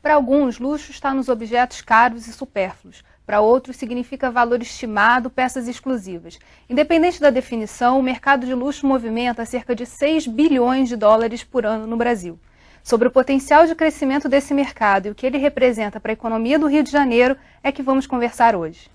Para alguns, luxo está nos objetos caros e supérfluos. Para outros, significa valor estimado, peças exclusivas. Independente da definição, o mercado de luxo movimenta cerca de 6 bilhões de dólares por ano no Brasil. Sobre o potencial de crescimento desse mercado e o que ele representa para a economia do Rio de Janeiro é que vamos conversar hoje.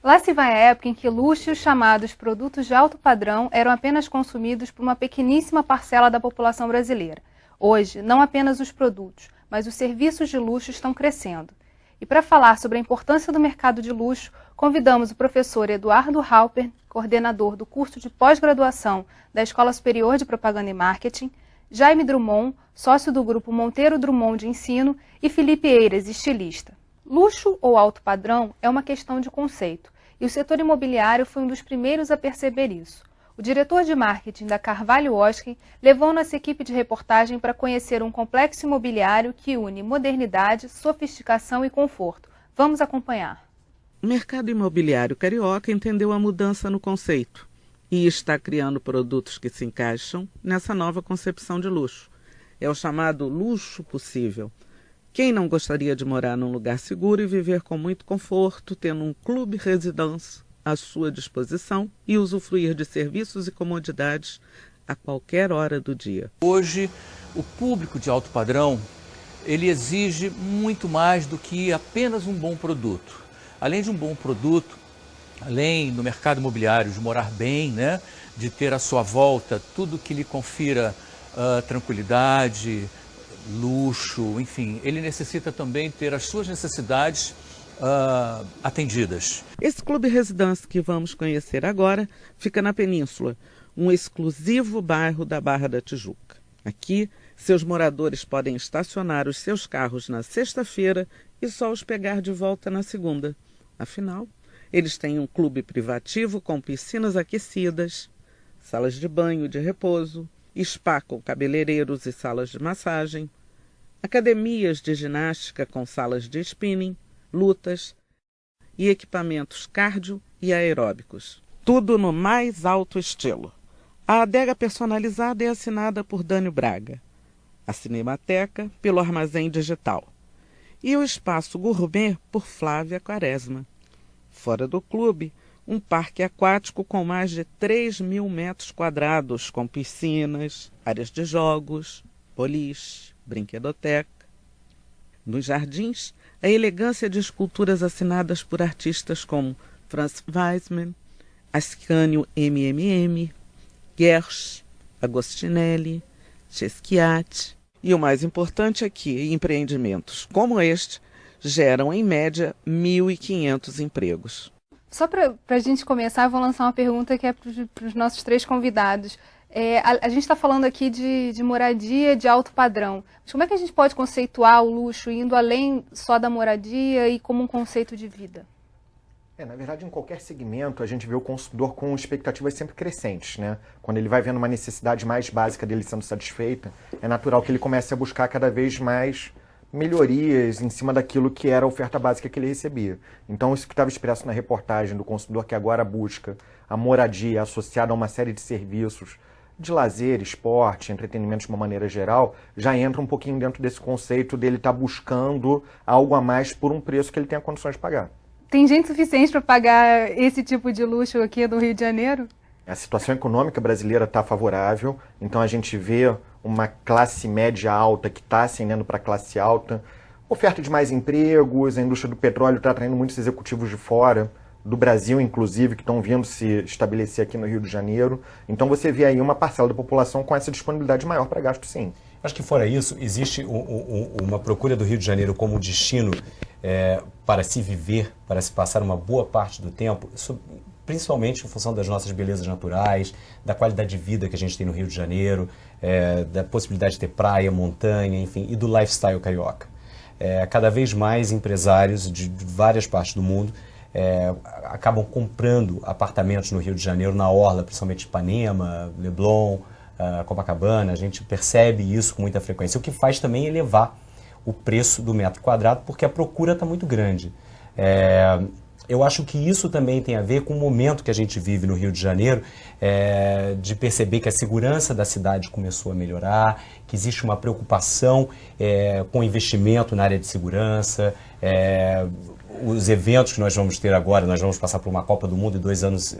Lá se vai a época em que luxos chamados produtos de alto padrão eram apenas consumidos por uma pequeníssima parcela da população brasileira. Hoje, não apenas os produtos, mas os serviços de luxo estão crescendo. E para falar sobre a importância do mercado de luxo, convidamos o professor Eduardo Halper, coordenador do curso de pós-graduação da Escola Superior de Propaganda e Marketing, Jaime Drummond, sócio do grupo Monteiro Drummond de Ensino, e Felipe Eiras, estilista. Luxo ou alto padrão é uma questão de conceito, e o setor imobiliário foi um dos primeiros a perceber isso. O diretor de marketing da Carvalho Oskin levou nossa equipe de reportagem para conhecer um complexo imobiliário que une modernidade, sofisticação e conforto. Vamos acompanhar. O mercado imobiliário carioca entendeu a mudança no conceito e está criando produtos que se encaixam nessa nova concepção de luxo. É o chamado luxo possível. Quem não gostaria de morar num lugar seguro e viver com muito conforto, tendo um clube residência à sua disposição e usufruir de serviços e comodidades a qualquer hora do dia? Hoje, o público de alto padrão, ele exige muito mais do que apenas um bom produto. Além de um bom produto, além no mercado imobiliário de morar bem, né, de ter à sua volta tudo que lhe confira tranquilidade, luxo, enfim, ele necessita também ter as suas necessidades atendidas. Esse clube residência que vamos conhecer agora fica na Península, um exclusivo bairro da Barra da Tijuca. Aqui, seus moradores podem estacionar os seus carros na sexta-feira e só os pegar de volta na segunda. Afinal, eles têm um clube privativo com piscinas aquecidas, salas de banho e de repouso, spa com cabeleireiros e salas de massagem, academias de ginástica com salas de spinning, lutas e equipamentos cardio e aeróbicos. Tudo no mais alto estilo. A adega personalizada é assinada por Dânio Braga, a Cinemateca pelo Armazém Digital e o Espaço Gourmet por Flávia Quaresma. Fora do clube, um parque aquático com mais de 3.000 metros quadrados, com piscinas, áreas de jogos, boliche, brinquedoteca. Nos jardins, a elegância de esculturas assinadas por artistas como Franz Weissmann, Ascanio MMM, Gersh, Agostinelli, Cheschiatti. E o mais importante é que empreendimentos como este geram, em média, 1.500 empregos. Só para a gente começar, eu vou lançar uma pergunta que é para os nossos três convidados. A gente está falando aqui de moradia de alto padrão. Mas como é que a gente pode conceituar o luxo indo além só da moradia e como um conceito de vida? Na verdade, em qualquer segmento, a gente vê o consumidor com expectativas sempre crescentes, né? Quando ele vai vendo uma necessidade mais básica dele sendo satisfeita, é natural que ele comece a buscar cada vez mais melhorias em cima daquilo que era a oferta básica que ele recebia. Então, isso que estava expresso na reportagem do consumidor que agora busca a moradia associada a uma série de serviços de lazer, esporte, entretenimento de uma maneira geral, já entra um pouquinho dentro desse conceito dele estar buscando algo a mais por um preço que ele tenha condições de pagar. Tem gente suficiente para pagar esse tipo de luxo aqui no Rio de Janeiro? A situação econômica brasileira está favorável, então a gente vê uma classe média alta que está ascendendo para a classe alta, oferta de mais empregos, a indústria do petróleo está atraindo muitos executivos de fora, do Brasil inclusive, que estão vindo se estabelecer aqui no Rio de Janeiro. Então você vê aí uma parcela da população com essa disponibilidade maior para gasto, sim. Acho que fora isso, existe uma procura do Rio de Janeiro como destino para se viver, para se passar uma boa parte do tempo, principalmente em função das nossas belezas naturais, da qualidade de vida que a gente tem no Rio de Janeiro, da possibilidade de ter praia, montanha, enfim, e do lifestyle carioca. Cada vez mais empresários de várias partes do mundo acabam comprando apartamentos no Rio de Janeiro, na orla, principalmente Ipanema, Leblon, Copacabana. A gente percebe isso com muita frequência, o que faz também elevar o preço do metro quadrado, porque a procura está muito grande. Eu acho que isso também tem a ver com o momento que a gente vive no Rio de Janeiro, de perceber que a segurança da cidade começou a melhorar, que existe uma preocupação com investimento na área de segurança, os eventos que nós vamos ter agora, nós vamos passar por uma Copa do Mundo e 2 anos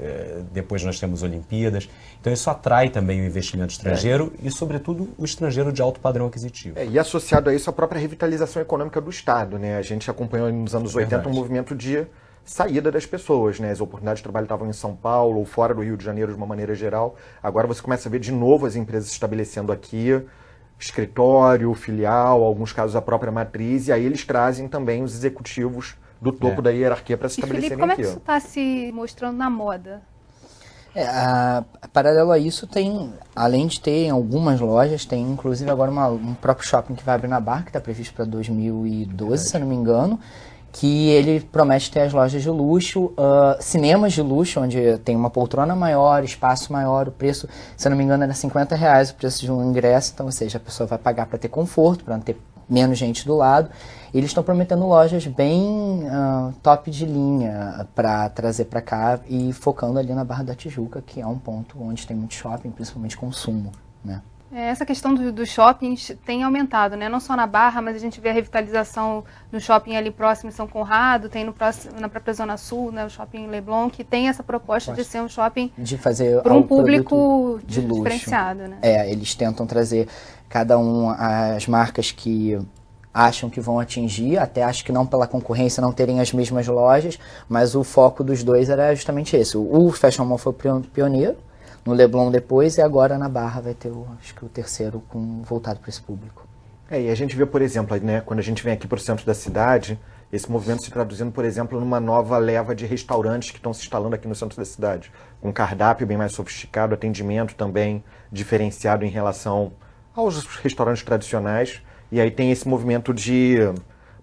depois nós temos Olimpíadas. Então isso atrai também o investimento estrangeiro e, sobretudo, o estrangeiro de alto padrão aquisitivo. E associado a isso a própria revitalização econômica do Estado, né? A gente acompanhou nos anos 80 um movimento de saída das pessoas, né? As oportunidades de trabalho estavam em São Paulo ou fora do Rio de Janeiro de uma maneira geral. Agora você começa a ver de novo as empresas se estabelecendo aqui, escritório, filial, alguns casos a própria matriz, e aí eles trazem também os executivos do topo da hierarquia para se estabelecerem Felipe, como aqui. é que isso está se mostrando na moda? Paralelo a isso, tem, além de ter em algumas lojas, tem inclusive agora um próprio shopping que vai abrir na Barra, que está previsto para 2012, se eu não me engano, que ele promete ter as lojas de luxo, cinemas de luxo, onde tem uma poltrona maior, espaço maior, o preço, se eu não me engano, era R$50 o preço de um ingresso, então, ou seja, a pessoa vai pagar para ter conforto, para não ter menos gente do lado. Eles estão prometendo lojas bem top de linha para trazer para cá e focando ali na Barra da Tijuca, que é um ponto onde tem muito shopping, principalmente consumo, né? Essa questão dos shoppings tem aumentado, né? Não só na Barra, mas a gente vê a revitalização no shopping ali próximo em São Conrado, tem na própria Zona Sul, né, o shopping Leblon, que tem essa proposta de ser um shopping de fazer para um público de luxo. diferenciado, né? Eles tentam trazer cada as marcas que acham que vão atingir, até acho que não pela concorrência não terem as mesmas lojas, mas o foco dos dois era justamente esse. O Fashion Mall foi o pioneiro, no Leblon depois, e agora na Barra vai ter, acho que o terceiro voltado para esse público. E a gente vê, por exemplo, né, quando a gente vem aqui para o centro da cidade, esse movimento se traduzindo, por exemplo, numa nova leva de restaurantes que estão se instalando aqui no centro da cidade, com cardápio bem mais sofisticado, atendimento também diferenciado em relação aos restaurantes tradicionais, e aí tem esse movimento de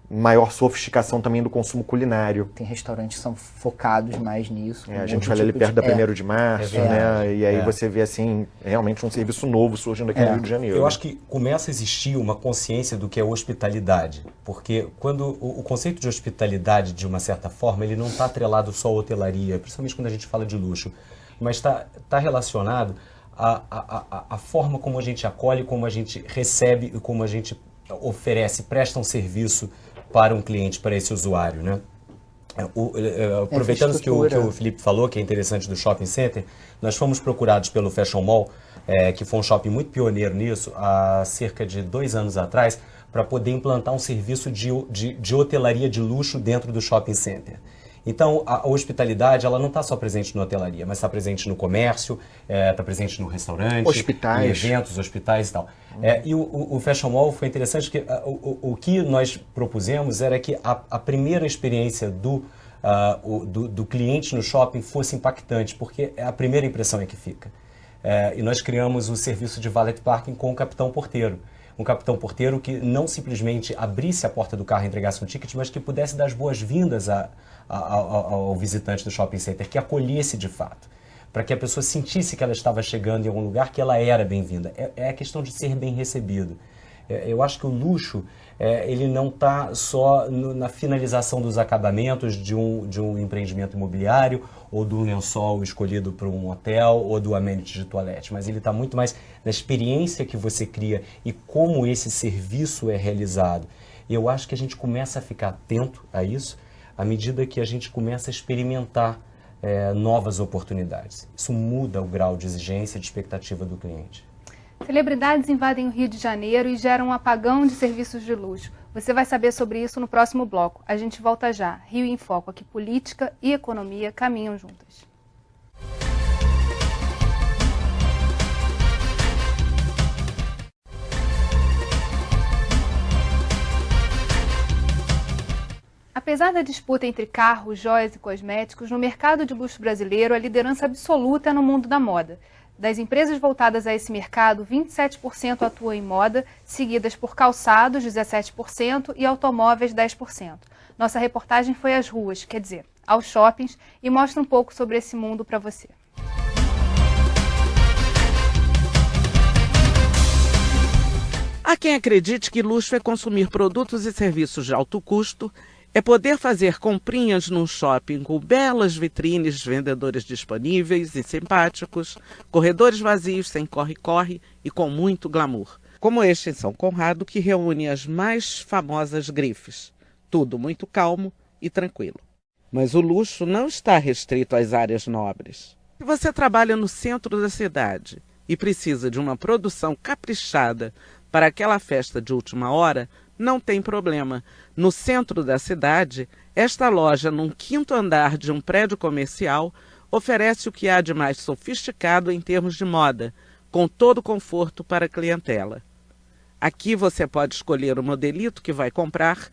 maior sofisticação também do consumo culinário. Tem restaurantes que são focados mais nisso. A gente vai ali perto da 1º de março, né? E aí você vê, assim, realmente um serviço novo surgindo aqui no Rio de Janeiro. Eu acho que começa a existir uma consciência do que é hospitalidade, porque quando o conceito de hospitalidade, de uma certa forma, ele não está atrelado só à hotelaria, principalmente quando a gente fala de luxo, mas está relacionado à forma como a gente acolhe, como a gente recebe e como a gente oferece, presta um serviço para um cliente, para esse usuário, né? Aproveitando que o Felipe falou, que é interessante do shopping center, nós fomos procurados pelo Fashion Mall, que foi um shopping muito pioneiro nisso, há cerca de 2 anos atrás, para poder implantar um serviço de hotelaria de luxo dentro do shopping center. Então, a hospitalidade, ela não está só presente na hotelaria, mas está presente no comércio, está presente no restaurante, hospitais, em eventos, hospitais e tal. E o Fashion Mall foi interessante porque o que nós propusemos era que a primeira experiência do cliente no shopping fosse impactante, porque a primeira impressão é que fica. E nós criamos o serviço de valet parking com o capitão porteiro. Um capitão porteiro que não simplesmente abrisse a porta do carro e entregasse um ticket, mas que pudesse dar as boas-vindas ao visitante do shopping center, que acolhesse de fato, para que a pessoa sentisse que ela estava chegando em algum lugar, que ela era bem-vinda. É a questão de ser bem recebido. Eu acho que o luxo, ele não está só na finalização dos acabamentos de um empreendimento imobiliário, ou do lençol escolhido para um hotel, ou do amenity de toalete, mas ele está muito mais na experiência que você cria e como esse serviço é realizado. E eu acho que a gente começa a ficar atento a isso à medida que a gente começa a experimentar novas oportunidades. Isso muda o grau de exigência e de expectativa do cliente. Celebridades invadem o Rio de Janeiro e geram um apagão de serviços de luxo. Você vai saber sobre isso no próximo bloco. A gente volta já. Rio em Foco, aqui política e economia caminham juntas. Apesar da disputa entre carros, joias e cosméticos, no mercado de luxo brasileiro, a liderança absoluta é no mundo da moda. Das empresas voltadas a esse mercado, 27% atuam em moda, seguidas por calçados, 17%, e automóveis, 10%. Nossa reportagem foi às ruas, quer dizer, aos shoppings, e mostra um pouco sobre esse mundo para você. Há quem acredite que luxo é consumir produtos e serviços de alto custo É poder fazer comprinhas num shopping com belas vitrines, vendedores disponíveis e simpáticos, corredores vazios sem corre-corre e com muito glamour. Como este em São Conrado, que reúne as mais famosas grifes. Tudo muito calmo e tranquilo. Mas o luxo não está restrito às áreas nobres. Se você trabalha no centro da cidade e precisa de uma produção caprichada para aquela festa de última hora, não tem problema. No centro da cidade, esta loja, num 5º andar de um prédio comercial, oferece o que há de mais sofisticado em termos de moda, com todo o conforto para a clientela. Aqui você pode escolher o modelito que vai comprar,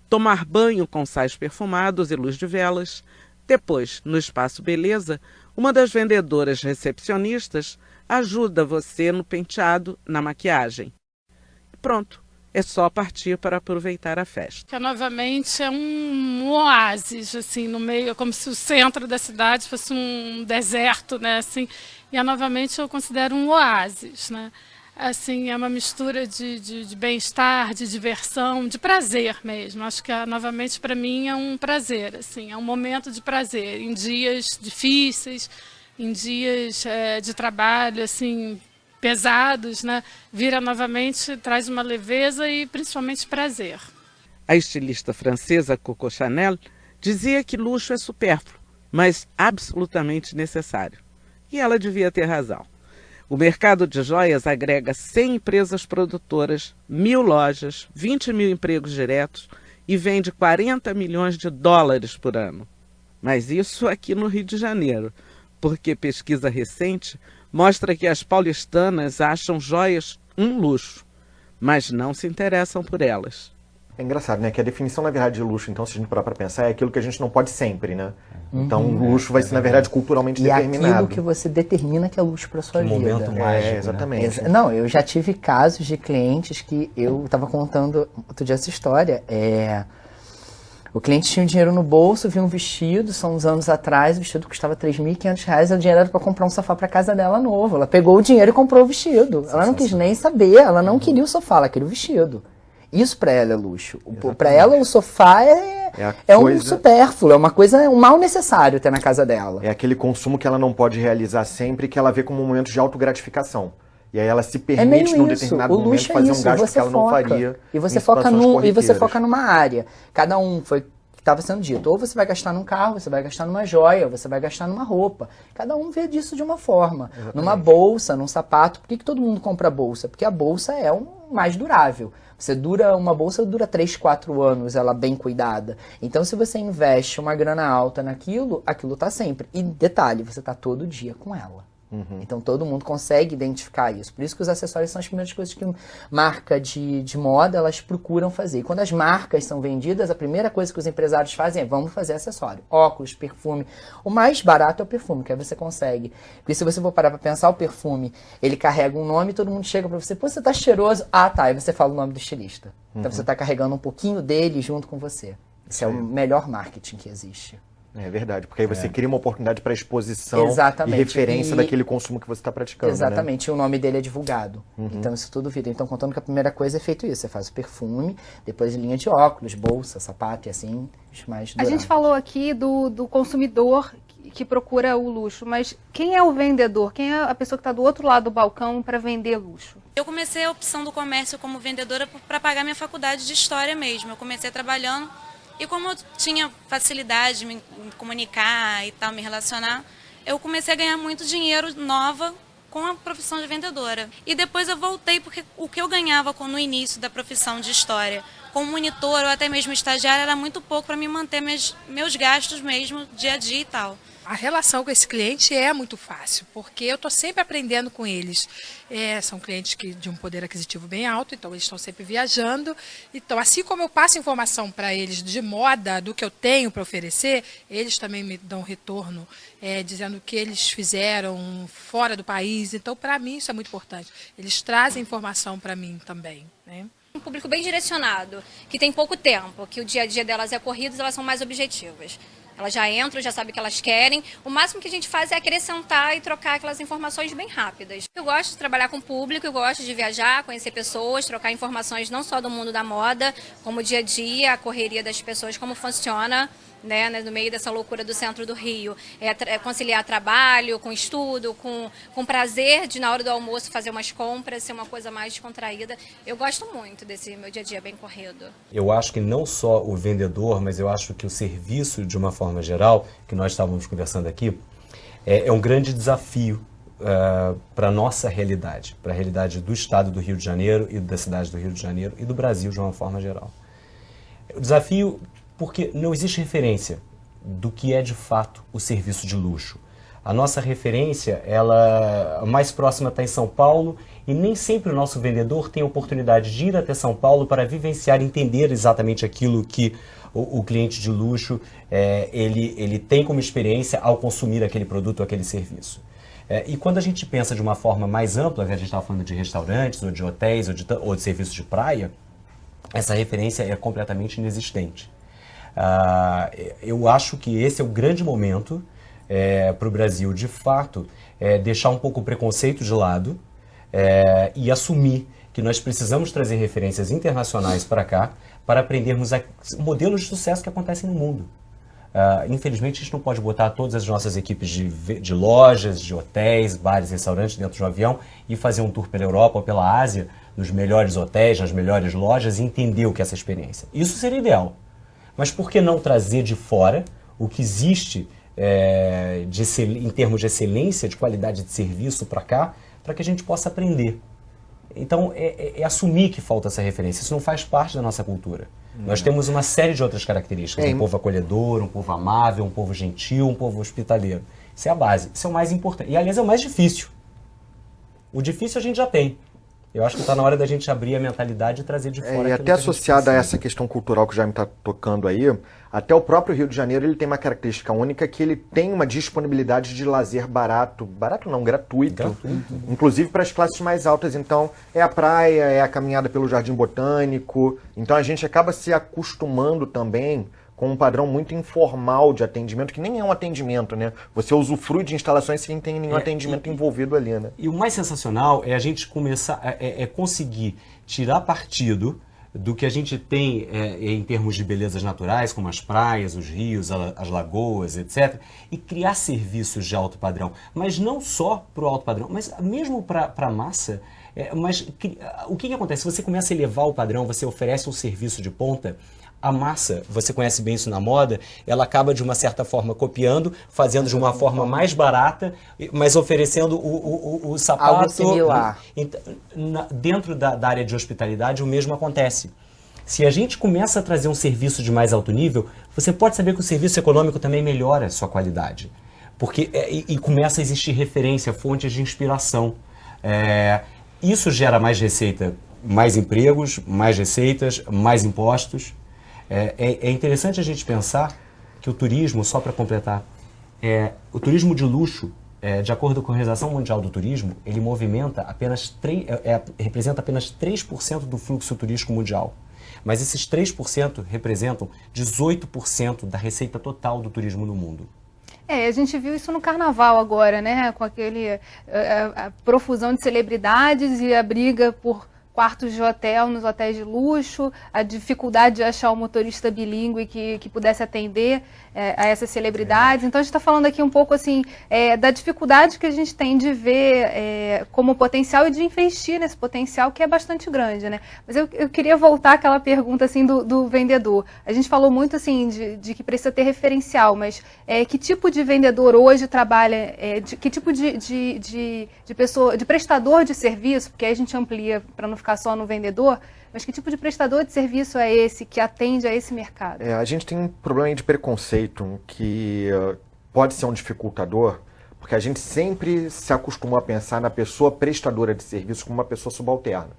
tomar banho com sais perfumados e luz de velas. Depois, no Espaço Beleza, uma das vendedoras recepcionistas ajuda você no penteado, na maquiagem. Pronto. É só partir para aproveitar a festa. Novamente é um oásis, assim, no meio, como se o centro da cidade fosse um deserto, né, assim, e novamente eu considero um oásis, né, assim, é uma mistura de bem-estar, de diversão, de prazer mesmo, acho que novamente para mim é um prazer, assim, é um momento de prazer, em dias difíceis, em dias de trabalho, assim, pesados, né? Vira novamente, traz uma leveza e principalmente prazer. A estilista francesa Coco Chanel dizia que luxo é supérfluo, mas absolutamente necessário. E ela devia ter razão. O mercado de joias agrega 100 empresas produtoras, 1.000 lojas, 20 mil empregos diretos e vende 40 milhões de dólares por ano. Mas isso aqui no Rio de Janeiro, porque pesquisa recente mostra que as paulistanas acham joias um luxo, mas não se interessam por elas. É engraçado, né? Que a definição, na verdade, de luxo, então, se a gente parar para pensar, é aquilo que a gente não pode sempre, né? Então, o luxo vai ser, na verdade, culturalmente determinado. E aquilo que você determina que é luxo para sua vida. Momento mágico, exatamente. Né? Não, eu já tive casos de clientes que eu estava contando outro dia essa história. O cliente tinha um dinheiro no bolso, viu um vestido, são uns anos atrás, o vestido custava R$3.500, o dinheiro era para comprar um sofá para casa dela novo. Ela pegou o dinheiro e comprou o vestido. Ela não quis nem saber, ela não queria o sofá, ela queria o vestido. Isso para ela é luxo. Para ela o sofá é um supérfluo, é uma coisa, um mal necessário ter na casa dela. É aquele consumo que ela não pode realizar sempre, que ela vê como um momento de autogratificação. E aí ela se permite, num determinado momento, fazer um gasto que ela não faria. E você foca numa área. Cada um foi que estava sendo dito. Ou você vai gastar num carro, você vai gastar numa joia, ou você vai gastar numa roupa. Cada um vê disso de uma forma. Exatamente. Numa bolsa, num sapato. Por que todo mundo compra bolsa? Porque a bolsa é o mais durável. Uma bolsa dura 3, 4 anos, ela bem cuidada. Então, se você investe uma grana alta naquilo, aquilo tá sempre. E detalhe, você tá todo dia com ela. Então todo mundo consegue identificar isso. Por isso que os acessórios são as primeiras coisas que marca de moda elas procuram fazer. E quando as marcas são vendidas, a primeira coisa que os empresários fazem é vamos fazer acessório. Óculos, perfume. O mais barato é o perfume, que aí você consegue. Porque se você for parar para pensar, o perfume, ele carrega um nome e todo mundo chega para você, pô, você tá cheiroso. Ah, tá. Aí você fala o nome do estilista. Então você tá carregando um pouquinho dele junto com você. Esse é o melhor marketing que existe. É verdade, porque aí você cria uma oportunidade para exposição e referência daquele consumo que você está praticando. Exatamente, né? E o nome dele é divulgado. Então isso tudo vira. Então contando que a primeira coisa é feito isso, você faz o perfume, depois linha de óculos, bolsa, sapato e assim, os mais duráveis. A gente falou aqui do consumidor que procura o luxo, mas quem é o vendedor? Quem é a pessoa que está do outro lado do balcão para vender luxo? Eu comecei a opção do comércio como vendedora para pagar minha faculdade de história mesmo. Eu comecei trabalhando. E como eu tinha facilidade de me comunicar e tal, me relacionar, eu comecei a ganhar muito dinheiro nova com a profissão de vendedora. E depois eu voltei, porque o que eu ganhava no início da profissão de história, como monitor ou até mesmo estagiária, era muito pouco para me manter meus gastos mesmo, dia a dia e tal. A relação com esse cliente é muito fácil, porque eu estou sempre aprendendo com eles. São clientes de um poder aquisitivo bem alto, então eles estão sempre viajando. Então, assim como eu passo informação para eles de moda, do que eu tenho para oferecer, eles também me dão retorno, dizendo o que eles fizeram fora do país. Então, para mim, isso é muito importante. Eles trazem informação para mim também, né? Um público bem direcionado, que tem pouco tempo, que o dia a dia delas é corrido, elas são mais objetivas. Elas já entram, já sabem o que elas querem. O máximo que a gente faz é acrescentar e trocar aquelas informações bem rápidas. Eu gosto de trabalhar com o público, eu gosto de viajar, conhecer pessoas, trocar informações não só do mundo da moda, como o dia a dia, a correria das pessoas, como funciona, né, no meio dessa loucura do centro do Rio. É conciliar trabalho com estudo, com prazer de na hora do almoço fazer umas compras, ser uma coisa mais descontraída. Eu gosto muito desse meu dia a dia bem corrido. Eu acho que não só o vendedor, mas eu acho que o serviço de uma forma geral, que nós estávamos conversando aqui, é um grande desafio para a nossa realidade, para a realidade do estado do Rio de Janeiro e da cidade do Rio de Janeiro e do Brasil de uma forma geral. O desafio porque não existe referência do que é de fato o serviço de luxo. A nossa referência, a mais próxima está em São Paulo e nem sempre o nosso vendedor tem a oportunidade de ir até São Paulo para vivenciar e entender exatamente aquilo que o cliente de luxo ele tem como experiência ao consumir aquele produto ou aquele serviço. E quando a gente pensa de uma forma mais ampla, que a gente estava falando de restaurantes ou de hotéis ou de serviços de praia, essa referência é completamente inexistente. Eu acho que esse é o grande momento para o Brasil, de fato, deixar um pouco o preconceito de lado e assumir que nós precisamos trazer referências internacionais para cá para aprendermos modelos de sucesso que acontecem no mundo. Infelizmente, a gente não pode botar todas as nossas equipes de lojas, de hotéis, bares, restaurantes dentro de um avião e fazer um tour pela Europa ou pela Ásia, nos melhores hotéis, nas melhores lojas e entender o que é essa experiência. Isso seria ideal. Mas por que não trazer de fora o que existe em termos de excelência, de qualidade de serviço para cá, para que a gente possa aprender? Então, é assumir que falta essa referência. Isso não faz parte da nossa cultura. Nós temos uma série de outras características. Um povo acolhedor, um povo amável, um povo gentil, um povo hospitaleiro. Isso é a base. Isso é o mais importante. E, aliás, é o mais difícil. O difícil a gente já tem. Eu acho que está na hora da gente abrir a mentalidade e trazer de fora. E até associada a essa questão cultural que o Jaime está tocando aí, até o próprio Rio de Janeiro ele tem uma característica única que ele tem uma disponibilidade de lazer barato não, gratuito. Inclusive para as classes mais altas. Então é a praia, é a caminhada pelo Jardim Botânico. Então a gente acaba se acostumando também com um padrão muito informal de atendimento, que nem é um atendimento, né? Você usufrui de instalações sem ter nenhum atendimento envolvido ali, né? E o mais sensacional é a gente começar, conseguir tirar partido do que a gente tem em termos de belezas naturais, como as praias, os rios, as lagoas, etc., e criar serviços de alto padrão. Mas não só para o alto padrão, mas mesmo para a massa. O que acontece? Você começa a elevar o padrão, você oferece um serviço de ponta, a massa, você conhece bem isso na moda, ela acaba de uma certa forma copiando, fazendo de uma forma mais barata, mas oferecendo o sapato. Algo similar. Dentro da área de hospitalidade, o mesmo acontece. Se a gente começa a trazer um serviço de mais alto nível, você pode saber que o serviço econômico também melhora a sua qualidade. Porque, e começa a existir referência, fontes de inspiração. Isso gera mais receita, mais empregos, mais receitas, mais impostos. É interessante a gente pensar que o turismo, só para completar, o turismo de luxo, de acordo com a Organização Mundial do Turismo, ele movimenta representa apenas 3% do fluxo turístico mundial. Mas esses 3% representam 18% da receita total do turismo no mundo. A gente viu isso no carnaval agora, né? Com a profusão de celebridades e a briga por quartos de hotel nos hotéis de luxo, a dificuldade de achar um motorista bilíngue que pudesse atender a essas celebridades. Então a gente está falando aqui um pouco assim da dificuldade que a gente tem de ver como potencial e de investir nesse potencial que é bastante grande, né? Mas eu queria voltar àquela pergunta assim do vendedor. A gente falou muito assim de que precisa ter referencial, mas que tipo de vendedor hoje trabalha, que tipo de pessoa, de prestador de serviço, porque aí a gente amplia para não ficar só no vendedor, mas que tipo de prestador de serviço é esse que atende a esse mercado? A gente tem um problema aí de preconceito que pode ser um dificultador, porque a gente sempre se acostumou a pensar na pessoa prestadora de serviço como uma pessoa subalterna.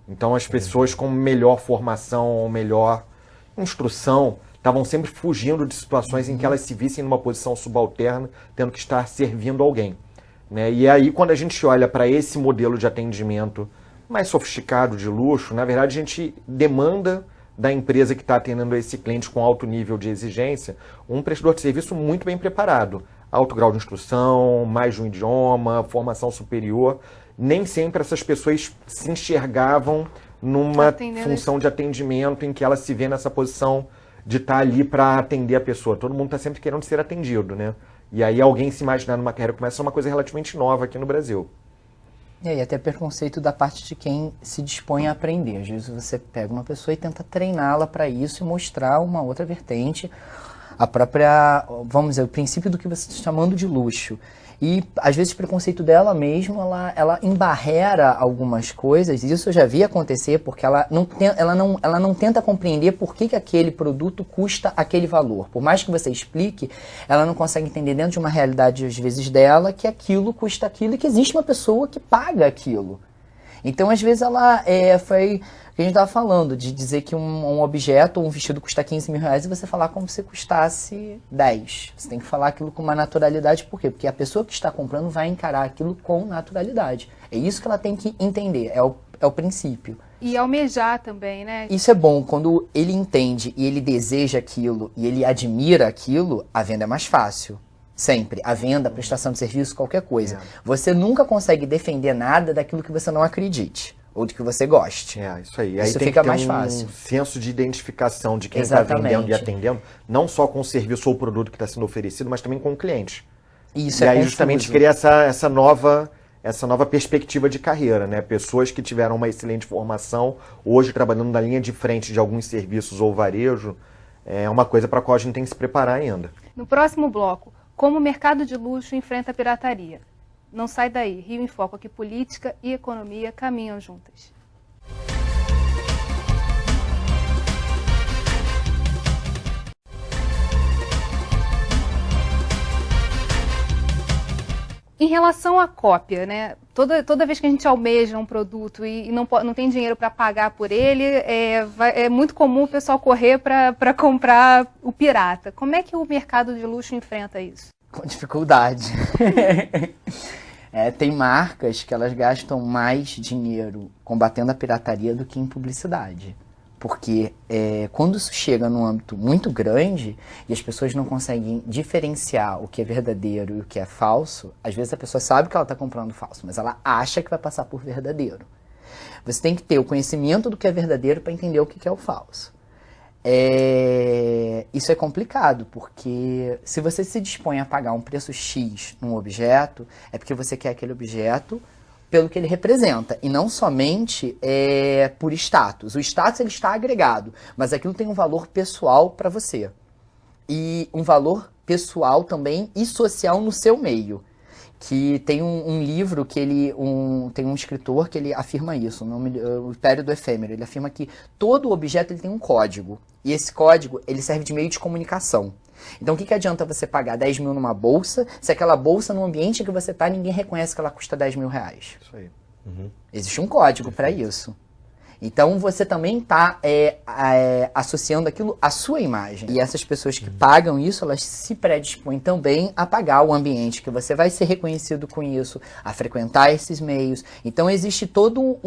Então as pessoas com melhor formação, melhor instrução, estavam sempre fugindo de situações em que elas se vissem numa posição subalterna, tendo que estar servindo alguém, né? E aí quando a gente olha para esse modelo de atendimento mais sofisticado, de luxo, na verdade a gente demanda da empresa que está atendendo esse cliente com alto nível de exigência, um prestador de serviço muito bem preparado. Alto grau de instrução, mais de um idioma, formação superior. Nem sempre essas pessoas se enxergavam numa função de atendimento em que ela se vê nessa posição de estar ali para atender a pessoa. Todo mundo está sempre querendo ser atendido, né? E aí alguém se imaginar numa carreira como essa é uma coisa relativamente nova aqui no Brasil. E até preconceito da parte de quem se dispõe a aprender. Às vezes você pega uma pessoa e tenta treiná-la para isso e mostrar uma outra vertente, a própria, vamos dizer, o princípio do que você está chamando de luxo. E às vezes o preconceito dela mesmo, ela embarrera algumas coisas, e isso eu já vi acontecer, porque ela não tenta compreender por que aquele produto custa aquele valor. Por mais que você explique, ela não consegue entender dentro de uma realidade, às vezes, dela, que aquilo custa aquilo e que existe uma pessoa que paga aquilo. Então, às vezes, ela foi o que a gente estava falando, de dizer que um objeto ou um vestido custa 15 mil reais e você falar como se custasse 10. Você tem que falar aquilo com uma naturalidade. Por quê? Porque a pessoa que está comprando vai encarar aquilo com naturalidade. É isso que ela tem que entender, é o princípio. E almejar também, né? Isso é bom, quando ele entende e ele deseja aquilo e ele admira aquilo, a venda é mais fácil. Sempre. A venda, a prestação de serviço, qualquer coisa. Você nunca consegue defender nada daquilo que você não acredite. Ou de que você goste. Isso aí. Isso aí tem fica que ter mais um fácil. senso de identificação de quem está vendendo e atendendo, não só com o serviço ou o produto que está sendo oferecido, mas também com o cliente. Isso e aí confuso. justamente criar essa nova perspectiva de carreira, né? Pessoas que tiveram uma excelente formação, hoje trabalhando na linha de frente de alguns serviços ou varejo, é uma coisa para a qual a gente tem que se preparar ainda. No próximo bloco, como o mercado de luxo enfrenta a pirataria. Não sai daí, Rio em Foco, aqui política e economia caminham juntas. Em relação à cópia, né? Toda vez que a gente almeja um produto e não tem dinheiro para pagar por ele, é muito comum o pessoal correr para comprar o pirata. Como é que o mercado de luxo enfrenta isso? Com dificuldade. Tem marcas que elas gastam mais dinheiro combatendo a pirataria do que em publicidade. Porque quando isso chega num âmbito muito grande e as pessoas não conseguem diferenciar o que é verdadeiro e o que é falso, às vezes a pessoa sabe que ela está comprando falso, mas ela acha que vai passar por verdadeiro. Você tem que ter o conhecimento do que é verdadeiro para entender o que é o falso. Isso é complicado, porque se você se dispõe a pagar um preço X num objeto, é porque você quer aquele objeto pelo que ele representa, e não somente por status. O status ele está agregado, mas aquilo tem um valor pessoal para você. E um valor pessoal também e social no seu meio. Que tem um livro que tem um escritor que ele afirma isso, o Império do Efêmero. Ele afirma que todo objeto ele tem um código. E esse código ele serve de meio de comunicação. Então o que adianta você pagar 10 mil numa bolsa, se aquela bolsa no ambiente que você está, ninguém reconhece que ela custa 10 mil reais? Isso aí. Existe um código para isso. Então você também está associando aquilo à sua imagem. E essas pessoas que pagam isso, elas se predispõem também a pagar o ambiente, que você vai ser reconhecido com isso, a frequentar esses meios. Então existe todo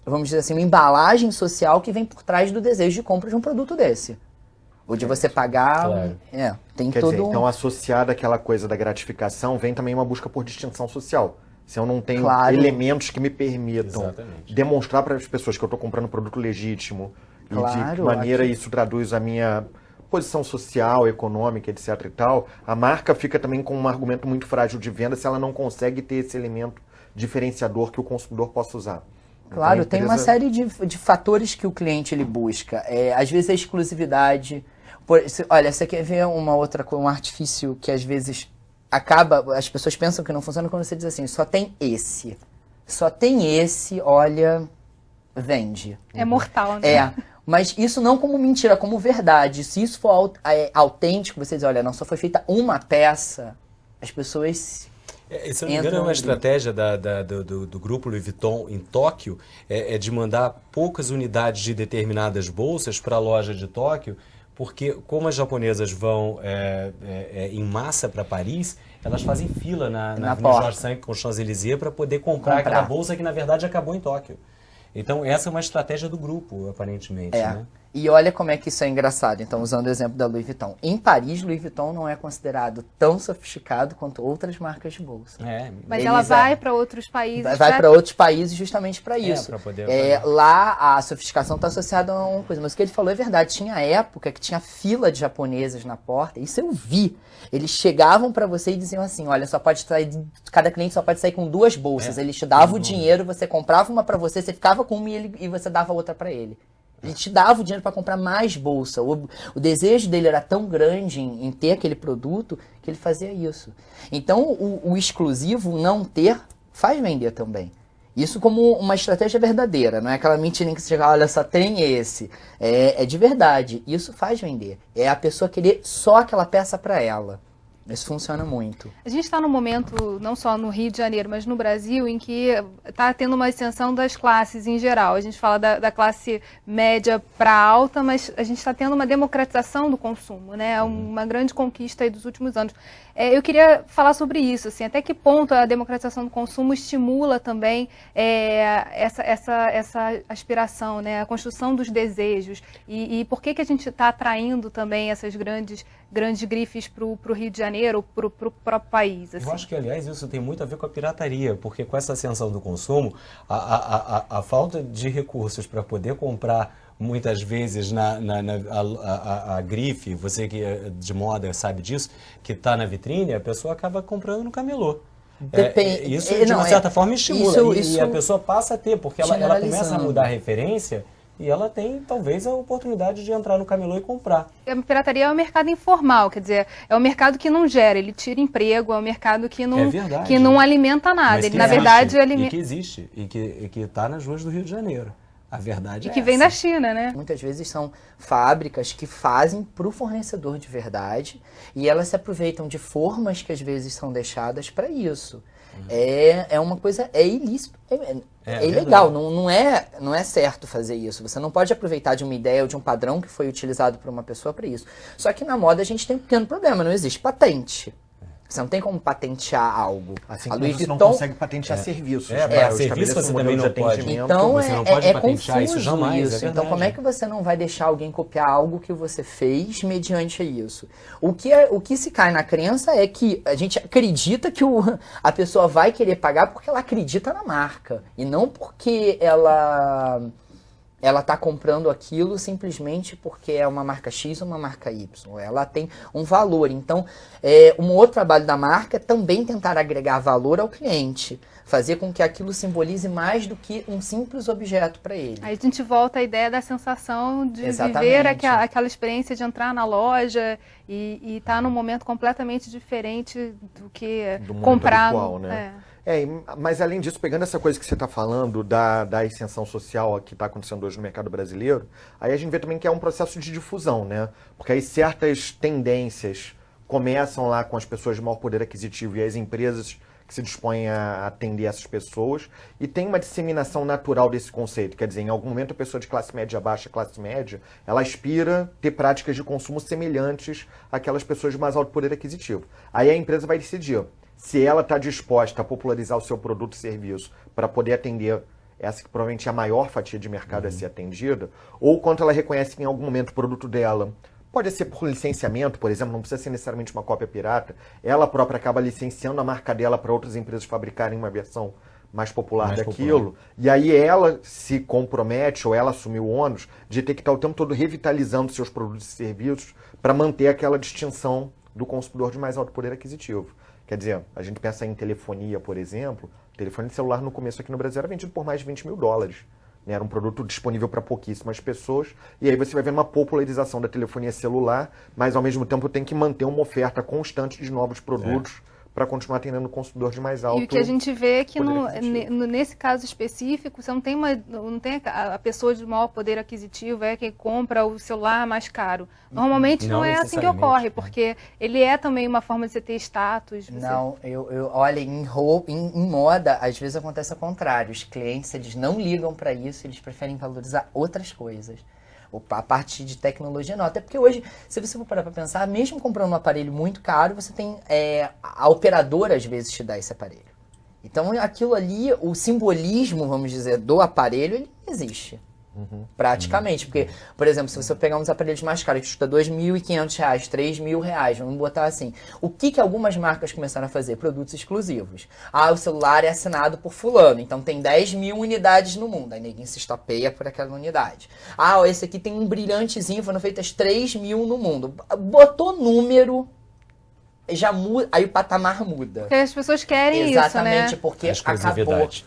vamos dizer assim, uma embalagem social que vem por trás do desejo de compra de um produto desse. Ou de você pagar... Claro. Tem Quer todo dizer, então associado àquela coisa da gratificação, vem também uma busca por distinção social. Se eu não tenho elementos que me permitam demonstrar para as pessoas que eu estou comprando um produto legítimo, e de que maneira isso traduz a minha posição social, econômica, etc e tal, a marca fica também com um argumento muito frágil de venda se ela não consegue ter esse elemento diferenciador que o consumidor possa usar. Claro, tem uma série de fatores que o cliente ele busca. Às vezes a exclusividade. Olha, você quer ver um artifício que às vezes as pessoas pensam que não funciona quando você diz assim, só tem esse, olha, vende. É mortal, né? Mas isso não como mentira, como verdade. Se isso for autêntico, você diz, olha, não, só foi feita uma peça, as pessoas... Se eu não me engano, é uma estratégia do grupo Louis Vuitton em Tóquio, de mandar poucas unidades de determinadas bolsas para a loja de Tóquio, porque como as japonesas vão em massa para Paris, elas fazem fila na Avenida George V com Champs-Élysées para poder comprar aquela bolsa que na verdade acabou em Tóquio. Então, essa é uma estratégia do grupo, aparentemente, né? E olha como é que isso é engraçado. Então, usando o exemplo da Louis Vuitton. Em Paris, Louis Vuitton não é considerado tão sofisticado quanto outras marcas de bolsa. Mas ela vai para outros países. Vai para outros países justamente para isso. Pra poder lá, a sofisticação está associada a uma coisa. Mas o que ele falou é verdade. Tinha época que tinha fila de japoneses na porta. Isso eu vi. Eles chegavam para você e diziam assim, olha, só pode sair, cada cliente só pode sair com 2 bolsas. Eles te davam o dinheiro, você comprava uma para você ficava com uma e você dava outra para ele. Ele te dava o dinheiro para comprar mais bolsa. O desejo dele era tão grande em ter aquele produto que ele fazia isso. Então, o exclusivo, não ter, faz vender também. Isso como uma estratégia verdadeira, não é aquela mentirinha que você chega, olha, só tem esse. É de verdade. Isso faz vender. É a pessoa querer só aquela peça para ela. Isso funciona muito. A gente está num momento, não só no Rio de Janeiro, mas no Brasil, em que está tendo uma ascensão das classes em geral. A gente fala da classe média para alta, mas a gente está tendo uma democratização do consumo, né? Uma grande conquista aí dos últimos anos. Eu queria falar sobre isso, assim, até que ponto a democratização do consumo estimula também essa aspiração, né? A construção dos desejos. E por que a gente está atraindo também essas grandes grifes para o Rio de Janeiro, para o próprio país? Assim. Eu acho que, aliás, isso tem muito a ver com a pirataria, porque com essa ascensão do consumo, a falta de recursos para poder comprar muitas vezes a grife, você que é de moda sabe disso, que está na vitrine, a pessoa acaba comprando no camelô. Depende. Isso, de uma certa forma, estimula. E a pessoa passa a ter, porque ela começa a mudar a referência e ela tem, talvez, a oportunidade de entrar no camelô e comprar. A pirataria é um mercado informal, quer dizer, é um mercado que não gera, ele tira emprego, é um mercado que não alimenta nada. Ele, na verdade, e que existe, e que está nas ruas do Rio de Janeiro. A verdade é que vem da China, né? Muitas vezes são fábricas que fazem para o fornecedor de verdade e elas se aproveitam de formas que às vezes são deixadas para isso. É uma coisa, é ilícito, é ilegal, não é certo fazer isso. Você não pode aproveitar de uma ideia ou de um padrão que foi utilizado por uma pessoa para isso. Só que na moda a gente tem um pequeno problema, não existe patente. Você não tem como patentear algo. Assim como você não consegue patentear serviços. Serviço você também não pode. Então você não pode patentear isso jamais. Isso. Então como é que você não vai deixar alguém copiar algo que você fez mediante isso? O que se cai na crença é que a gente acredita que a pessoa vai querer pagar porque ela acredita na marca. E não porque ela está comprando aquilo simplesmente porque é uma marca X ou uma marca Y. Ela tem um valor. Então, um outro trabalho da marca é também tentar agregar valor ao cliente. Fazer com que aquilo simbolize mais do que um simples objeto para ele. Aí a gente volta à ideia da sensação de viver aquela experiência de entrar na loja e estar num momento completamente diferente do que comprar. Habitual, né? Mas além disso, pegando essa coisa que você está falando da ascensão social que está acontecendo hoje no mercado brasileiro, aí a gente vê também que é um processo de difusão, né? Porque aí certas tendências começam lá com as pessoas de maior poder aquisitivo e as empresas que se dispõem a atender essas pessoas, e tem uma disseminação natural desse conceito. Quer dizer, em algum momento a pessoa de classe média baixa, classe média, ela aspira ter práticas de consumo semelhantes àquelas pessoas de mais alto poder aquisitivo. Aí a empresa vai decidir se ela está disposta a popularizar o seu produto e serviço para poder atender essa que provavelmente é a maior fatia de mercado a ser atendida, ou quanto ela reconhece que em algum momento o produto dela pode ser por licenciamento, por exemplo, não precisa ser necessariamente uma cópia pirata, ela própria acaba licenciando a marca dela para outras empresas fabricarem uma versão mais popular daquilo, e aí ela se compromete, ou ela assume o ônus de ter que estar o tempo todo revitalizando seus produtos e serviços para manter aquela distinção do consumidor de mais alto poder aquisitivo. Quer dizer, a gente pensa em telefonia, por exemplo, o telefone celular no começo aqui no Brasil era vendido por mais de 20 mil dólares. Né? Era um produto disponível para pouquíssimas pessoas, e aí você vai ver uma popularização da telefonia celular, mas ao mesmo tempo tem que manter uma oferta constante de novos produtos para continuar atendendo o consumidor de mais alto. E o que a gente vê é que nesse caso específico, você não tem a pessoa de maior poder aquisitivo é quem compra o celular mais caro. Normalmente não é assim que ocorre, porque ele é também uma forma de você ter status. Não, olha, em moda, às vezes acontece ao contrário. Os clientes, eles não ligam para isso, eles preferem valorizar outras coisas. A parte de tecnologia não. Até porque hoje, se você for parar para pensar, mesmo comprando um aparelho muito caro, você tem a operadora às vezes te dá esse aparelho. Então aquilo ali, o simbolismo, vamos dizer, do aparelho, existe. Praticamente, porque, por exemplo, se você pegar uns aparelhos mais caros que custam R$2.500, R$3.000, vamos botar assim, o que algumas marcas começaram a fazer? Produtos exclusivos. Ah, o celular é assinado por fulano, então tem 10.000 unidades no mundo, aí ninguém se estapeia por aquela unidade. Ah, esse aqui tem um brilhantezinho, foram feitas 3.000 no mundo. Botou número, já muda, aí o patamar muda. Porque as pessoas querem Exatamente, isso, né? porque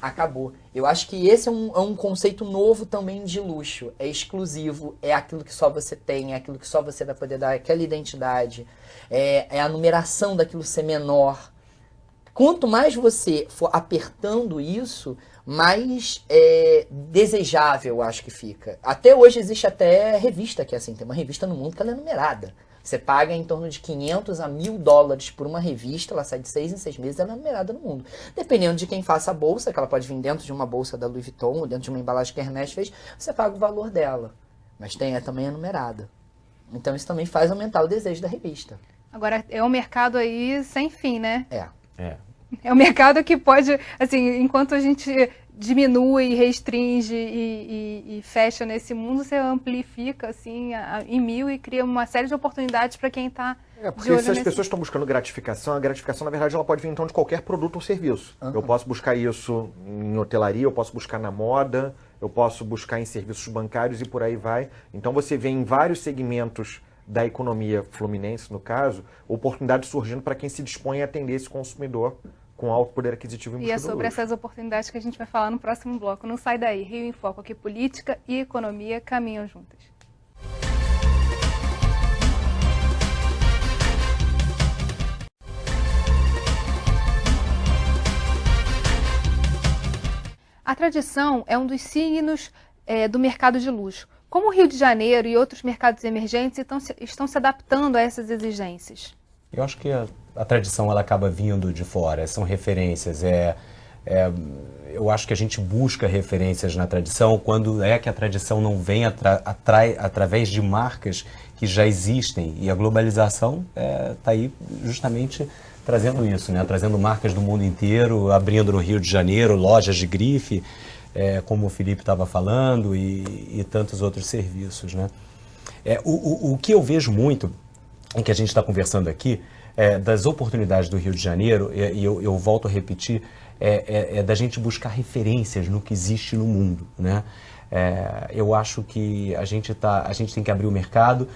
acabou. Eu acho que esse é um conceito novo também de luxo. É exclusivo, é aquilo que só você tem, é aquilo que só você vai poder dar, aquela identidade, é a numeração daquilo ser menor. Quanto mais você for apertando isso, mais desejável eu acho que fica. Até hoje existe até revista que é assim, tem uma revista no mundo que ela é numerada. Você paga em torno de $500 a $1.000 por uma revista, ela sai de 6 em 6 meses, ela é numerada no mundo. Dependendo de quem faça a bolsa, que ela pode vir dentro de uma bolsa da Louis Vuitton, ou dentro de uma embalagem que a Hermès fez, você paga o valor dela. Mas também é numerada. Então isso também faz aumentar o desejo da revista. Agora, é um mercado aí sem fim, né? É um mercado que pode, assim, enquanto a gente diminui, restringe e fecha nesse mundo, você amplifica assim em 1000 e cria uma série de oportunidades para quem está porque se as pessoas estão buscando gratificação, a gratificação, na verdade, ela pode vir então de qualquer produto ou serviço. Eu posso buscar isso em hotelaria, eu posso buscar na moda, eu posso buscar em serviços bancários e por aí vai. Então você vê em vários segmentos da economia fluminense, no caso, oportunidades surgindo para quem se dispõe a atender esse consumidor com alto poder aquisitivo em busca E é do sobre luxo. essas oportunidades que a gente vai falar no próximo bloco. Não sai daí. Rio em Foco, aqui política e economia caminham juntas. A tradição é um dos signos do mercado de luxo. Como o Rio de Janeiro e outros mercados emergentes estão se adaptando a essas exigências? Eu acho que a tradição ela acaba vindo de fora, são referências. Eu acho que a gente busca referências na tradição quando é que a tradição não vem através de marcas que já existem. E a globalização está aí justamente trazendo isso, né? Trazendo marcas do mundo inteiro, abrindo no Rio de Janeiro lojas de grife, como o Felipe estava falando, e tantos outros serviços, né? O que eu vejo muito, em que a gente está conversando aqui, das oportunidades do Rio de Janeiro, e eu volto a repetir, da gente buscar referências no que existe no mundo, né? Eu acho que a gente tem que abrir o mercado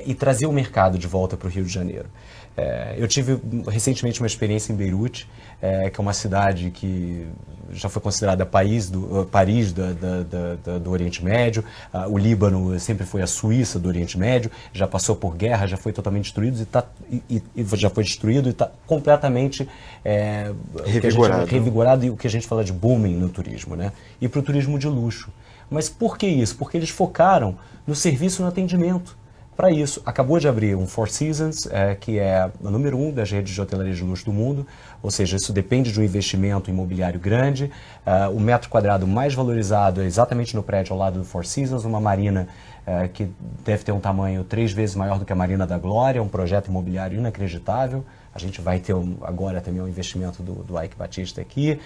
e trazer o mercado de volta para o Rio de Janeiro. Eu tive recentemente uma experiência em Beirute, que é uma cidade que já foi considerada Paris do Oriente Médio. O Líbano sempre foi a Suíça do Oriente Médio, já passou por guerra, já foi totalmente destruído já foi destruído e está completamente revigorado, e o que a gente fala de booming no turismo, né? E para o turismo de luxo. Mas por que isso? Porque eles focaram no serviço e no atendimento. Para isso, acabou de abrir um Four Seasons, que é o número 1 das redes de hotelaria de luxo do mundo, ou seja, isso depende de um investimento imobiliário grande. O metro quadrado mais valorizado é exatamente no prédio ao lado do Four Seasons, uma marina que deve ter um tamanho 3 vezes maior do que a Marina da Glória, um projeto imobiliário inacreditável. A gente vai ter agora também um investimento do Ike Batista aqui.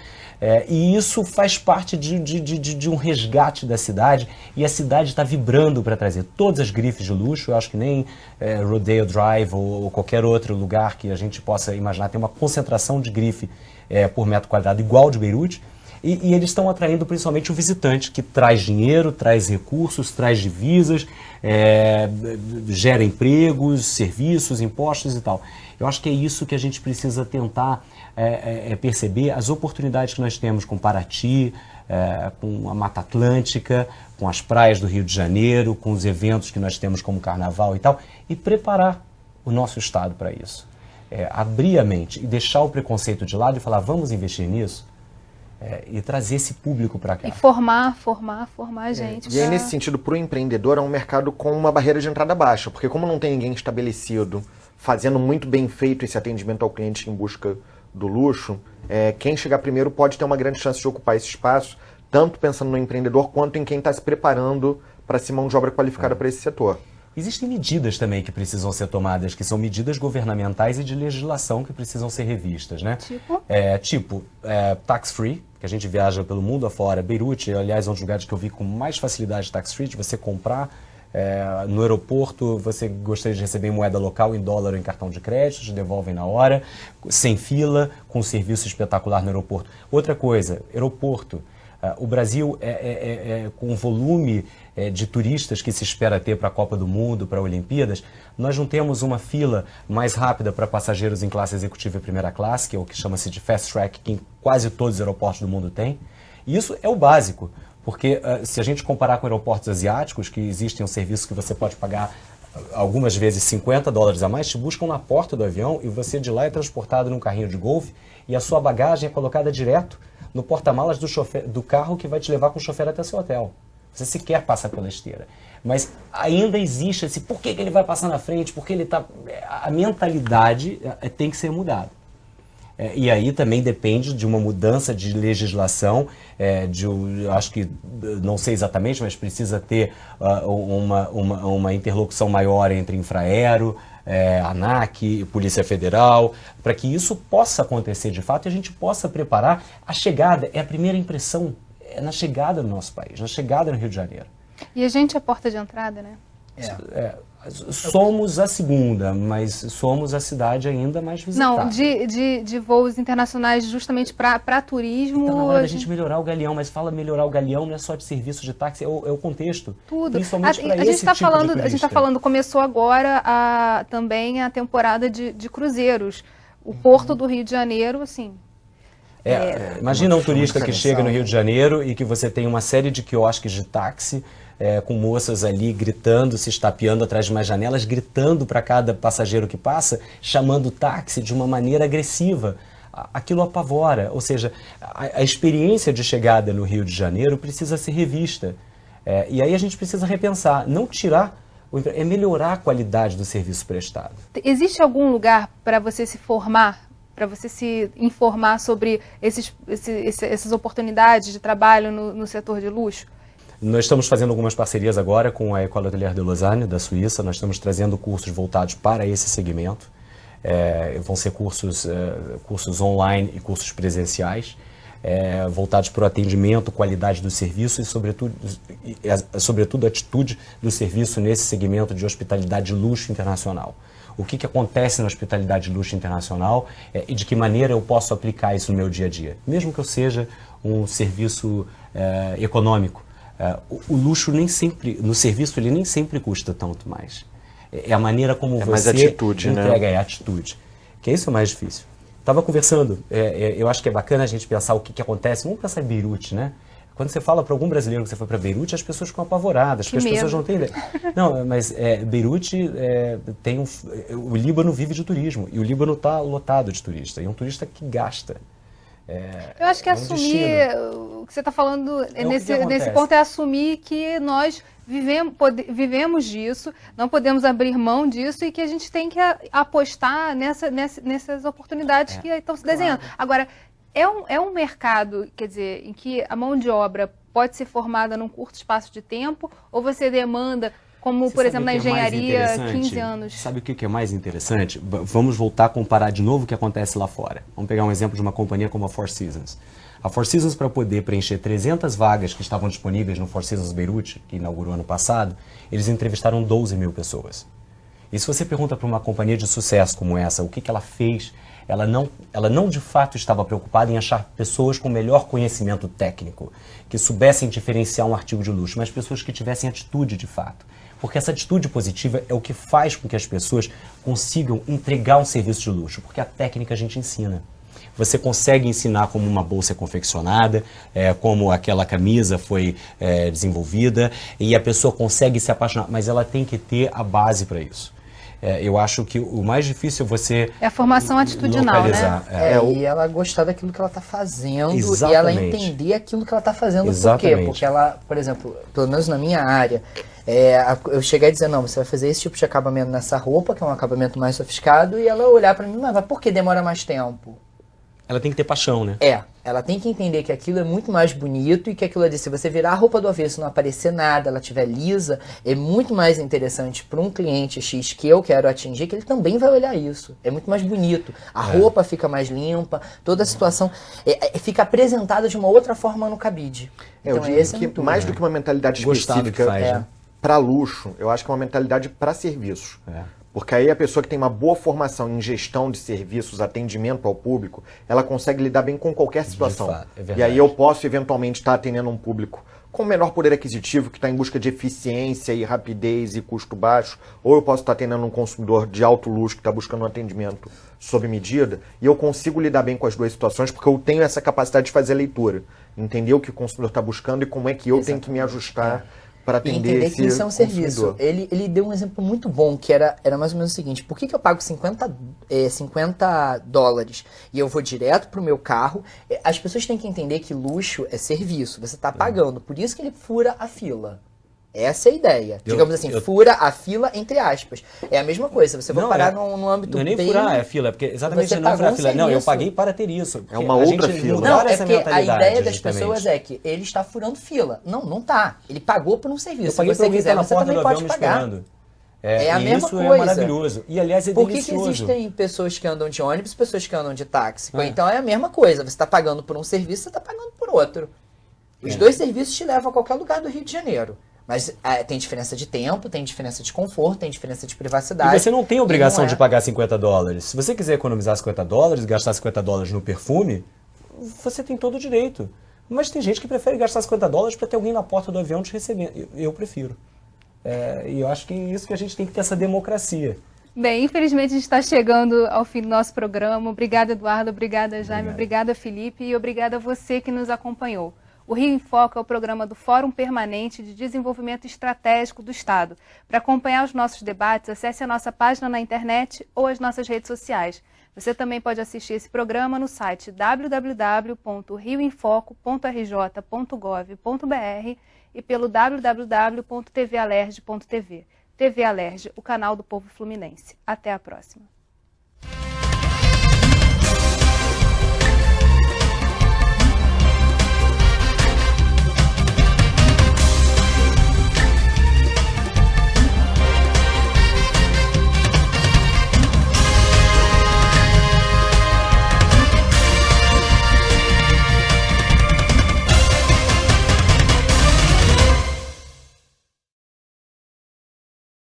E isso faz parte de um resgate da cidade. E a cidade está vibrando para trazer todas as grifes de luxo. Eu acho que nem Rodeo Drive ou qualquer outro lugar que a gente possa imaginar tem uma concentração de grife por metro quadrado igual de Beirute. E eles estão atraindo principalmente o visitante, que traz dinheiro, traz recursos, traz divisas, gera empregos, serviços, impostos e tal. Eu acho que é isso que a gente precisa tentar perceber, as oportunidades que nós temos com Paraty, com a Mata Atlântica, com as praias do Rio de Janeiro, com os eventos que nós temos como Carnaval e tal, e preparar o nosso Estado para isso. Abrir a mente e deixar o preconceito de lado e falar, vamos investir nisso? E trazer esse público para cá. E formar a gente. E aí, nesse sentido, para o empreendedor, é um mercado com uma barreira de entrada baixa, porque como não tem ninguém estabelecido, fazendo muito bem feito esse atendimento ao cliente em busca do luxo, quem chegar primeiro pode ter uma grande chance de ocupar esse espaço, tanto pensando no empreendedor, quanto em quem está se preparando para ser mão de obra qualificada para esse setor. Existem medidas também que precisam ser tomadas, que são medidas governamentais e de legislação que precisam ser revistas, né? Tipo tax-free, que a gente viaja pelo mundo afora. Beirute, aliás, é um dos lugares que eu vi com mais facilidade tax free, de você comprar. No aeroporto, você gostaria de receber em moeda local, em dólar ou em cartão de crédito, te devolvem na hora, sem fila, com um serviço espetacular no aeroporto. Outra coisa, aeroporto. O Brasil, com o volume de turistas que se espera ter para a Copa do Mundo, para Olimpíadas, nós não temos uma fila mais rápida para passageiros em classe executiva e primeira classe, que é o que chama-se de fast track, que em quase todos os aeroportos do mundo tem. E isso é o básico. Porque se a gente comparar com aeroportos asiáticos, que existem um serviço que você pode pagar algumas vezes $50 a mais, te buscam na porta do avião e você de lá é transportado num carrinho de golfe e a sua bagagem é colocada direto no porta-malas do carro que vai te levar com o chofer até seu hotel. Você sequer passa pela esteira. Mas ainda existe esse, por que ele vai passar na frente? Porque ele tá... A mentalidade tem que ser mudada. E aí também depende de uma mudança de legislação, acho que, não sei exatamente, mas precisa ter uma interlocução maior entre Infraero, ANAC, Polícia Federal, para que isso possa acontecer de fato e a gente possa preparar. A chegada é a primeira impressão, é na chegada no nosso país, na chegada no Rio de Janeiro. E a gente é porta de entrada, né? Somos a segunda, mas somos a cidade ainda mais visitada. Não, de voos internacionais justamente para turismo. Então, na hora da gente melhorar o Galeão, mas fala melhorar o Galeão não é só de serviço de táxi, é o contexto. Tudo. Principalmente para esse gente tá tipo de turista. A gente está falando, começou agora também a temporada de cruzeiros. O Porto do Rio de Janeiro, assim... Imagina um turista que chega no Rio de Janeiro e que você tem uma série de quiosques de táxi, com moças ali gritando, se estapeando atrás de umas janelas, gritando para cada passageiro que passa, chamando o táxi de uma maneira agressiva. Aquilo apavora, ou seja, a experiência de chegada no Rio de Janeiro precisa ser revista. E aí a gente precisa repensar, não tirar, é melhorar a qualidade do serviço prestado. Existe algum lugar para você se formar, para você se informar sobre essas oportunidades de trabalho no setor de luxo? Nós estamos fazendo algumas parcerias agora com a École Hôtelière de Lausanne, da Suíça. Nós estamos trazendo cursos voltados para esse segmento. Vão ser cursos online e cursos presenciais, voltados para o atendimento, qualidade do serviço e, sobretudo, a atitude do serviço nesse segmento de hospitalidade de luxo internacional. O que acontece na hospitalidade de luxo internacional e de que maneira eu posso aplicar isso no meu dia a dia. Mesmo que eu seja um serviço econômico, o luxo nem sempre, no serviço ele nem sempre custa tanto mais. É a maneira como você atitude, entrega, né? a atitude. Que isso é mais difícil. Estava conversando, eu acho que é bacana a gente pensar o que acontece. Vamos pensar em Beirute, né? Quando você fala para algum brasileiro que você foi para Beirute, as pessoas ficam apavoradas, porque as pessoas não têm ideia. Não, mas Beirute tem o Líbano vive de turismo, e o Líbano está lotado de turista, e é um turista que gasta. Eu acho que assumir, o que você está falando nesse ponto é assumir que nós vivemos disso, não podemos abrir mão disso e que a gente tem que apostar nessas oportunidades que estão se desenhando. Agora, é um mercado, quer dizer, em que a mão de obra pode ser formada num curto espaço de tempo ou você demanda, como por exemplo na engenharia, 15 anos? Sabe o que é mais interessante? Vamos voltar a comparar de novo o que acontece lá fora. Vamos pegar um exemplo de uma companhia como a Four Seasons. A Four Seasons, para poder preencher 300 vagas que estavam disponíveis no Four Seasons Beirute, que inaugurou ano passado, eles entrevistaram 12 mil pessoas. E se você pergunta para uma companhia de sucesso como essa, o que ela fez, ela não de fato estava preocupada em achar pessoas com melhor conhecimento técnico, que soubessem diferenciar um artigo de luxo, mas pessoas que tivessem atitude de fato. Porque essa atitude positiva é o que faz com que as pessoas consigam entregar um serviço de luxo, porque a técnica a gente ensina. Você consegue ensinar como uma bolsa é confeccionada, como aquela camisa foi desenvolvida, e a pessoa consegue se apaixonar, mas ela tem que ter a base para isso. Eu acho que o mais difícil é você a formação atitudinal, localizar, né? E ela gostar daquilo que ela está fazendo. Exatamente. E ela entender aquilo que ela está fazendo. Exatamente. Por quê? Porque ela, por exemplo, pelo menos na minha área, eu cheguei a dizer, não, você vai fazer esse tipo de acabamento nessa roupa, que é um acabamento mais sofisticado, e ela olhar para mim, mas por que demora mais tempo? Ela tem que ter paixão, né? Ela tem que entender que aquilo é muito mais bonito e que aquilo ali, se você virar a roupa do avesso e não aparecer nada, ela estiver lisa, é muito mais interessante para um cliente X que eu quero atingir, que ele também vai olhar isso. É muito mais bonito. A roupa fica mais limpa, toda a situação fica apresentada de uma outra forma no cabide. Eu digo que mais do que uma mentalidade específica para luxo, eu acho que é uma mentalidade para serviços. Porque aí a pessoa que tem uma boa formação em gestão de serviços, atendimento ao público, ela consegue lidar bem com qualquer situação. Fato, é verdade. E aí eu posso eventualmente estar atendendo um público com menor poder aquisitivo, que está em busca de eficiência e rapidez e custo baixo, ou eu posso estar atendendo um consumidor de alto luxo que está buscando um atendimento sob medida, e eu consigo lidar bem com as duas situações porque eu tenho essa capacidade de fazer leitura, entender o que o consumidor está buscando e como é que eu tenho que me ajustar para atender entender esse que isso é um serviço. consumidor. Ele deu um exemplo muito bom, que era mais ou menos o seguinte: por que eu pago 50 dólares e eu vou direto pro meu carro? As pessoas têm que entender que luxo é serviço, você está pagando, por isso que ele fura a fila. Essa é a ideia. Digamos assim, fura a fila, entre aspas. É a mesma coisa, você vai parar no âmbito não é nem bem... furar a fila, porque exatamente não é furar a fila. Não, eu paguei para ter isso. É uma outra fila. Não, é porque a ideia das pessoas é que ele está furando fila. Não tá. Ele pagou por um serviço. Eu paguei Se você quiser, na você porta também do pode avião pagar. me esperando. É a mesma isso coisa. É maravilhoso. E aliás é Por que delicioso. existem pessoas que andam de ônibus e pessoas que andam de táxi? Então é a mesma coisa. Você está pagando por um serviço, você está pagando por outro. Os dois serviços te levam a qualquer lugar do Rio de Janeiro. Mas tem diferença de tempo, tem diferença de conforto, tem diferença de privacidade. E você não tem obrigação de pagar 50 dólares. Se você quiser economizar 50 dólares, gastar 50 dólares no perfume, você tem todo o direito. Mas tem gente que prefere gastar 50 dólares para ter alguém na porta do avião te recebendo. Eu prefiro. E eu acho que é isso que a gente tem que ter, essa democracia. Bem, infelizmente a gente está chegando ao fim do nosso programa. Obrigada, Eduardo. Obrigada, Jaime. Obrigada, Felipe. E obrigada a você que nos acompanhou. O Rio em Foco é o programa do Fórum Permanente de Desenvolvimento Estratégico do Estado. Para acompanhar os nossos debates, acesse a nossa página na internet ou as nossas redes sociais. Você também pode assistir esse programa no site www.rioemfoco.rj.gov.br e pelo www.tvalerj.tv. TV Alerj, o canal do povo fluminense. Até a próxima.